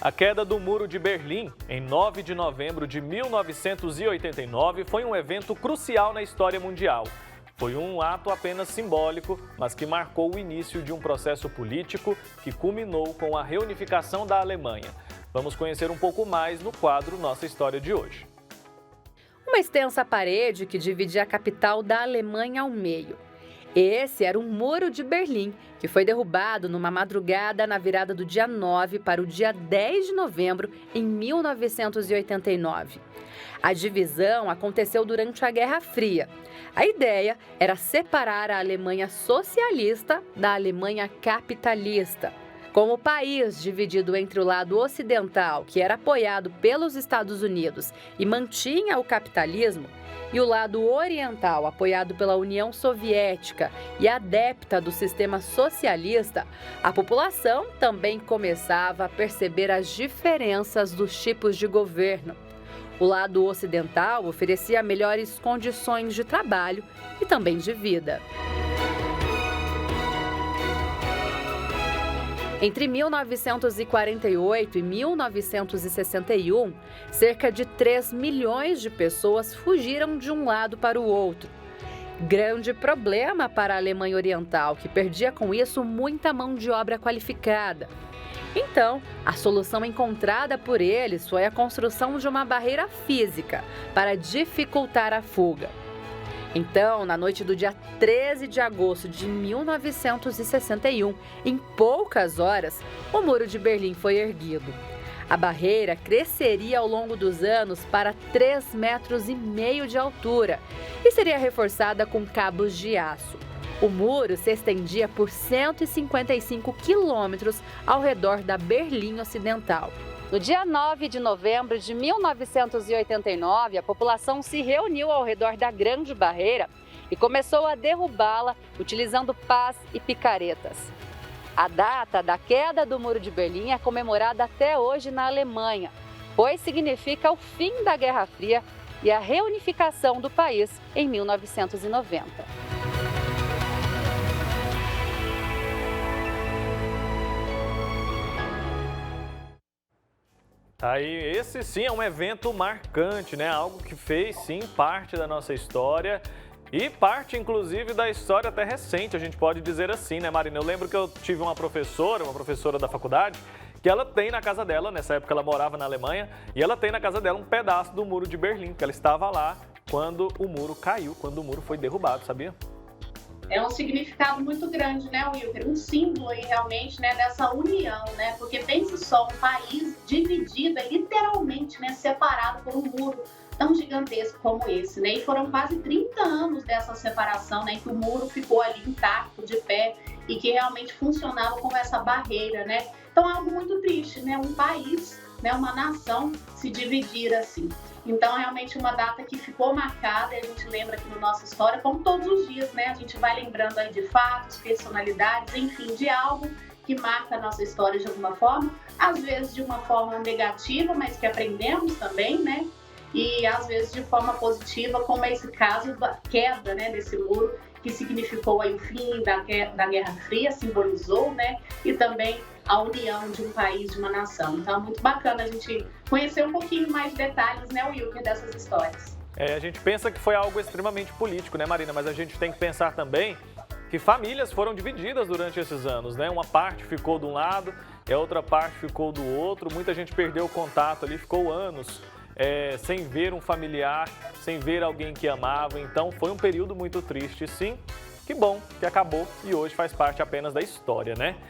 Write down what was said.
A queda do Muro de Berlim, em 9 de novembro de 1989, foi um evento crucial na história mundial. Foi um ato apenas simbólico, mas que marcou o início de um processo político que culminou com a reunificação da Alemanha. Vamos conhecer um pouco mais no quadro Nossa História de hoje. Uma extensa parede que dividia a capital da Alemanha ao meio. Esse era o Muro de Berlim, que foi derrubado numa madrugada na virada do dia 9 para o dia 10 de novembro em 1989. A divisão aconteceu durante a Guerra Fria. A ideia era separar a Alemanha socialista da Alemanha capitalista. Com o país dividido entre o lado ocidental, que era apoiado pelos Estados Unidos e mantinha o capitalismo, e o lado oriental, apoiado pela União Soviética e adepta do sistema socialista, a população também começava a perceber as diferenças dos tipos de governo. O lado ocidental oferecia melhores condições de trabalho e também de vida. Entre 1948 e 1961, cerca de 3 milhões de pessoas fugiram de um lado para o outro. Grande problema para a Alemanha Oriental, que perdia com isso muita mão de obra qualificada. Então, a solução encontrada por eles foi a construção de uma barreira física para dificultar a fuga. Então, na noite do dia 13 de agosto de 1961, em poucas horas, o Muro de Berlim foi erguido. A barreira cresceria ao longo dos anos para 3,5 metros de altura e seria reforçada com cabos de aço. O muro se estendia por 155 quilômetros ao redor da Berlim Ocidental. No dia 9 de novembro de 1989, a população se reuniu ao redor da Grande Barreira e começou a derrubá-la utilizando pás e picaretas. A data da queda do Muro de Berlim é comemorada até hoje na Alemanha, pois significa o fim da Guerra Fria e a reunificação do país em 1990. Aí, esse sim é um evento marcante, né? Algo que fez sim parte da nossa história e parte inclusive da história até recente, a gente pode dizer assim, né, Marina? Eu lembro que eu tive uma professora da faculdade, que ela tem na casa dela, nessa época ela morava na Alemanha, e ela tem na casa dela um pedaço do Muro de Berlim, que ela estava lá quando o muro caiu, quando o muro foi derrubado, sabia? É um significado muito grande, né, Wilker? Um símbolo aí realmente, né, dessa união, né? Porque pense só, um país dividido, literalmente, né, separado por um muro tão gigantesco como esse, né? E foram quase 30 anos dessa separação, né, que o muro ficou ali intacto, de pé, e que realmente funcionava como essa barreira, né? Então é algo muito triste, né? Um país, né, uma nação se dividir assim. Então, realmente uma data que ficou marcada e a gente lembra aqui na nossa história, como todos os dias, né? A gente vai lembrando aí de fatos, personalidades, enfim, de algo que marca a nossa história de alguma forma, às vezes de uma forma negativa, mas que aprendemos também, né? E às vezes de forma positiva, como é esse caso da queda, né, desse muro, que significou aí o fim da Guerra Fria, simbolizou, né? E também a união de um país, de uma nação. Então é muito bacana a gente conhecer um pouquinho mais de detalhes, né, Wilker, dessas histórias. A gente pensa que foi algo extremamente político, né, Marina? Mas a gente tem que pensar também que famílias foram divididas durante esses anos, né? Uma parte ficou de um lado e a outra parte ficou do outro. Muita gente perdeu o contato ali, ficou anos sem ver um familiar, sem ver alguém que amava. Então foi um período muito triste, sim. Que bom que acabou e hoje faz parte apenas da história, né?